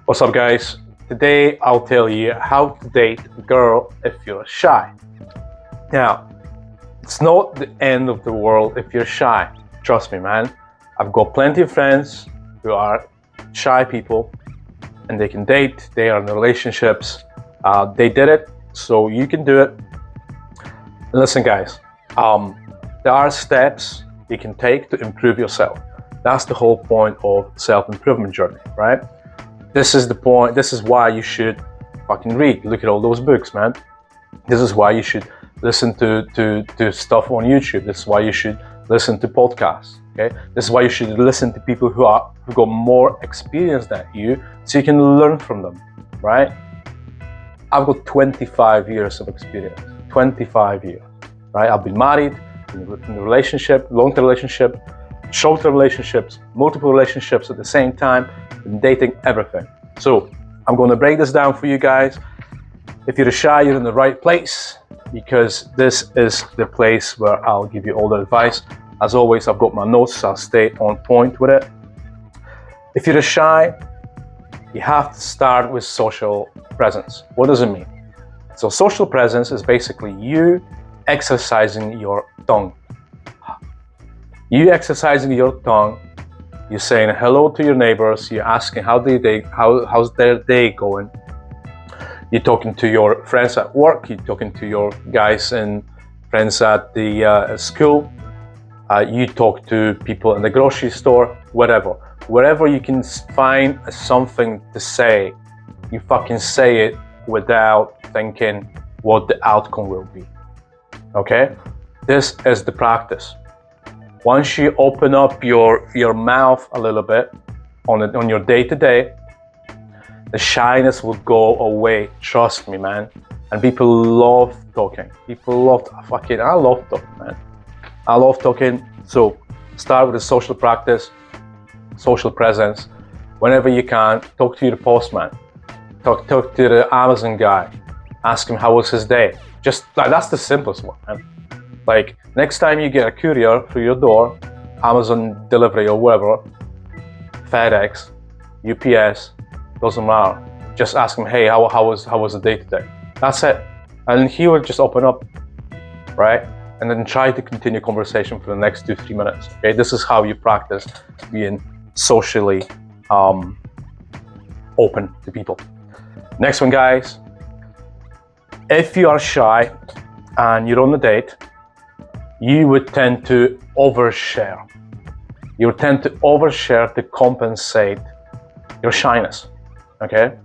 What's up, guys? Today I'll tell you how to date a girl if you're shy. Now, it's not the end of the world if you're shy. Trust me, man. I've got plenty of friends who are shy people and they can date, they are in relationships. They did it, so you can do it. Listen, guys, there are steps you can take to improve yourself. That's the whole point of self-improvement journey, right? This is the point. This is why you should fucking read. Look at all those books, man. This is why you should listen to stuff on YouTube. This is why you should listen to podcasts. Okay, this is why you should listen to people who got more experience than you, so you can learn from them, right? I've got 25 years of experience. 25 years, right? I've been married, in a relationship, long-term relationship, short-term relationships, multiple relationships at the same time, been dating, everything. So I'm going to break this down for you guys. If you're shy, you're in the right place, because this is the place where I'll give you all the advice. As always, I've got my notes, so I'll stay on point with it. If you're shy, you have to start with social presence. What does it mean? So social presence is basically you exercising your tongue. You exercising your tongue, you're saying hello to your neighbors, you're asking how's their day going. You're talking to your friends at work, you're talking to your guys and friends at the school. You talk to people in the grocery store, whatever. Wherever you can find something to say, you fucking say it without thinking what the outcome will be. Okay? This is the practice. Once you open up your mouth a little bit on your day-to-day, the shyness will go away. Trust me, man. And people love talking. I love talking, man. I love talking. So start with a social practice, social presence. Whenever you can, talk to your postman. Talk to the Amazon guy. Ask him how was his day. Just like, that's the simplest one, man. Like, next time you get a courier through your door, Amazon delivery or whatever, FedEx, UPS, doesn't matter. Just ask him, hey, how was the day today? That's it. And he will just open up, right? And then try to continue conversation for the next 2-3 minutes. Okay, this is how you practice being socially open to people. Next one, guys. If you are shy and you're on a date, you would tend to overshare. You would tend to overshare to compensate your shyness, okay?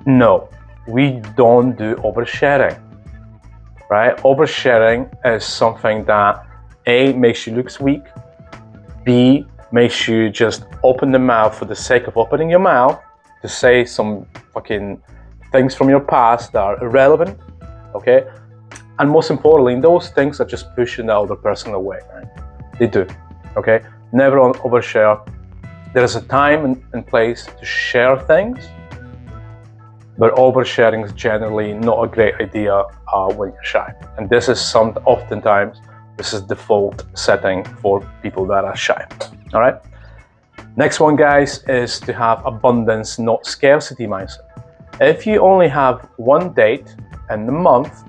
No, we don't do oversharing, right? Oversharing is something that A, makes you look weak, B, makes you just open the mouth for the sake of opening your mouth to say some fucking things from your past that are irrelevant, okay? And most importantly, those things are just pushing the other person away, right? They do, okay? Never overshare. There is a time and place to share things, but oversharing is generally not a great idea when you're shy. And this is oftentimes, this is default setting for people that are shy, all right? Next one, guys, is to have abundance, not scarcity mindset. If you only have one date in the month,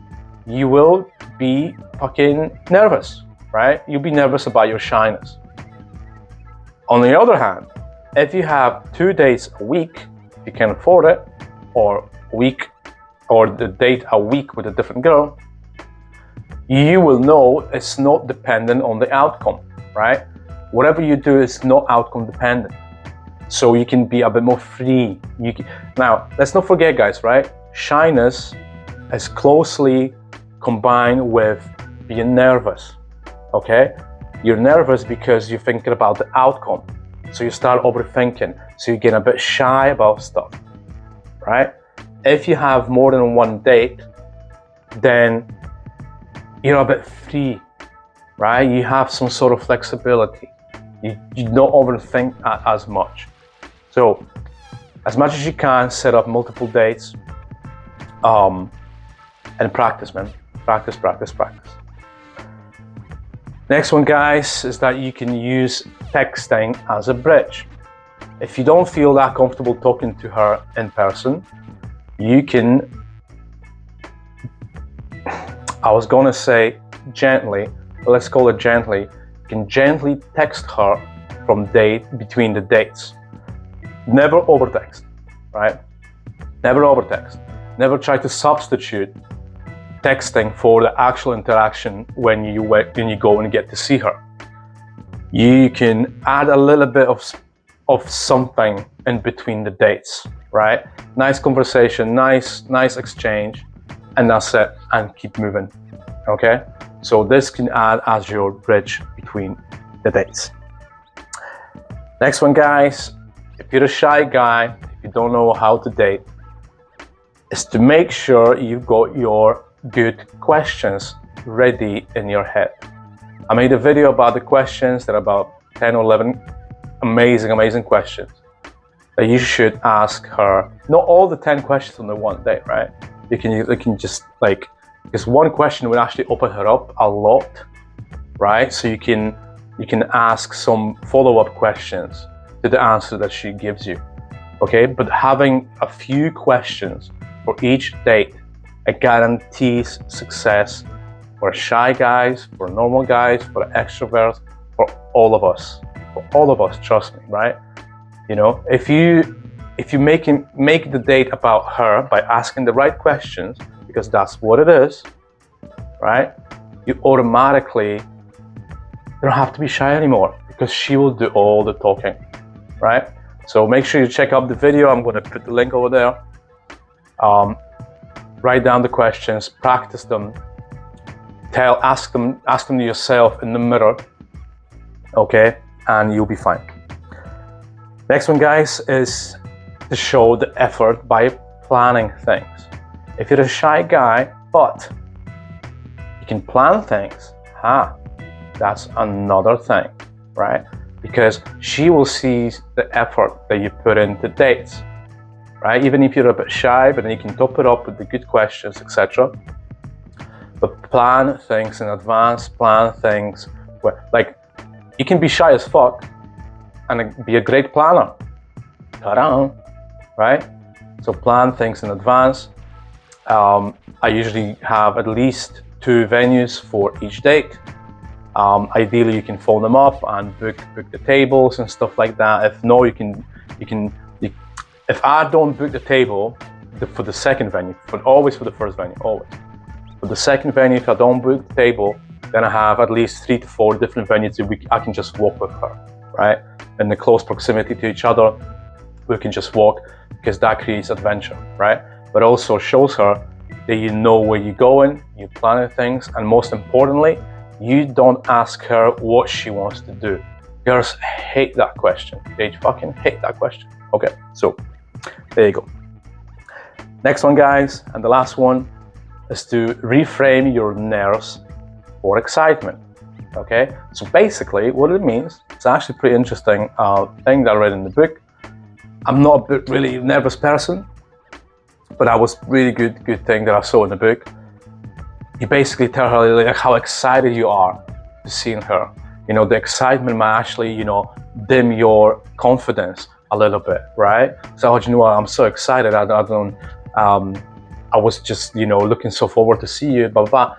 you will be fucking nervous, right? You'll be nervous about your shyness. On the other hand, if you have 2 dates a week, if you can afford it, or the date a week with a different girl, you will know it's not dependent on the outcome, right? Whatever you do is not outcome dependent. So you can be a bit more free. Now, let's not forget, guys, right? Shyness is closely combined with being nervous, okay? You're nervous because you're thinking about the outcome. So you start overthinking. So you get a bit shy about stuff, right? If you have more than one date, then you're a bit free, right? You have some sort of flexibility. You don't overthink as much. So as much as you can, set up multiple dates and practice, man. Practice. Next one, guys, is that you can use texting as a bridge. If you don't feel that comfortable talking to her in person, you can, I was gonna say gently, but let's call it gently. You can gently text her between the dates. Never overtext, right? Never overtext. Never try to substitute texting for the actual interaction when you go and get to see her. You can add a little bit of something in between the dates, right? Nice conversation, nice exchange, and that's it, and keep moving, okay? So this can add as your bridge between the dates. Next one, guys, if you're a shy guy, if you don't know how to date, is to make sure you've got your good questions ready in your head. I made a video about the questions. There are about 10 or 11 amazing questions that you should ask her. Not all the 10 questions on the one date, right? You can just because one question would actually open her up a lot, right? So you can ask some follow-up questions to the answer that she gives you, okay? But having a few questions for each date, it guarantees success for shy guys, for normal guys, for extroverts, for all of us, trust me, right? You know, if you make the date about her by asking the right questions, because that's what it is, right? You automatically don't have to be shy anymore, because she will do all the talking, right? So make sure you check out the video. I'm going to put the link over there. Write down the questions, practice them, ask them to yourself in the mirror, okay, and you'll be fine. Next one, guys, is to show the effort by planning things. If you're a shy guy, but you can plan things, that's another thing, right? Because she will see the effort that you put into dates, right? Even if you're a bit shy, but then you can top it up with the good questions, etc. But plan things in advance, plan things you can be shy as fuck and be a great planner. Ta-da, right? So plan things in advance. I usually have at least 2 venues for each date. Ideally, you can phone them up and book the tables and stuff like that. If no, if I don't book the table for the second venue, always for the first venue, always. For the second venue, if I don't book the table, then I have at least 3 to 4 different venues I can just walk with her, right? In the close proximity to each other, we can just walk, because that creates adventure, right? But also shows her that you know where you're going, you're planning things, and most importantly, you don't ask her what she wants to do. Girls hate that question. They fucking hate that question. Okay, so there you go. Next one, guys, and the last one is to reframe your nerves for excitement. Okay, so basically what it means, it's actually pretty interesting thing that I read in the book. I'm not a really nervous person, but that was really good thing that I saw in the book. You basically tell her how excited you are to seeing her. You know, the excitement might actually, dim your confidence a little bit, right? So, you know what, I'm so excited. I was just, looking so forward to see you, blah, blah, blah.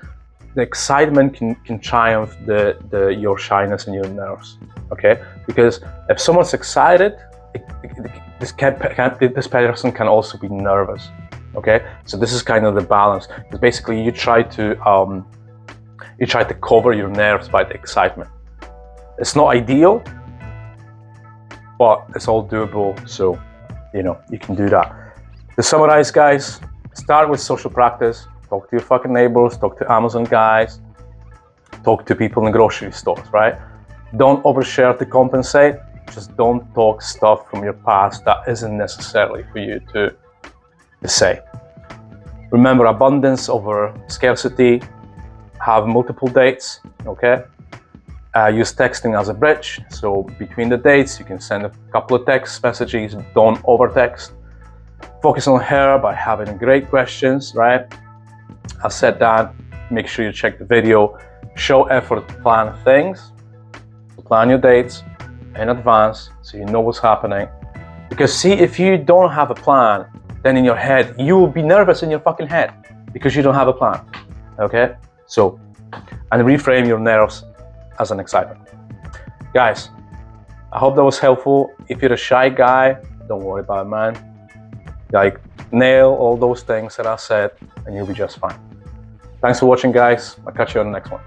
The excitement can triumph your shyness and your nerves, okay? Because if someone's excited, this person can also be nervous, okay? So this is kind of the balance. Because basically you try to cover your nerves by the excitement. It's not ideal, but it's all doable. So, you can do that. To summarize, guys, start with social practice. Talk to your fucking neighbors, talk to Amazon guys, talk to people in grocery stores, right? Don't overshare to compensate. Just don't talk stuff from your past that isn't necessarily for you to say. Remember, abundance over scarcity. Have multiple dates, okay? Use texting as a bridge. So between the dates, you can send a couple of text messages. Don't overtext. Focus on her by having great questions, right? I said that. Make sure you check the video. Show effort to plan things. So plan your dates in advance so you know what's happening. Because see, if you don't have a plan, then in your head, you will be nervous in your fucking head because you don't have a plan. Okay? So, and reframe your nerves as an excitement. Guys, I hope that was helpful. If you're a shy guy, don't worry about it, man. Like, nail all those things that I said and you'll be just fine. Thanks for watching, guys. I'll catch you on the next one.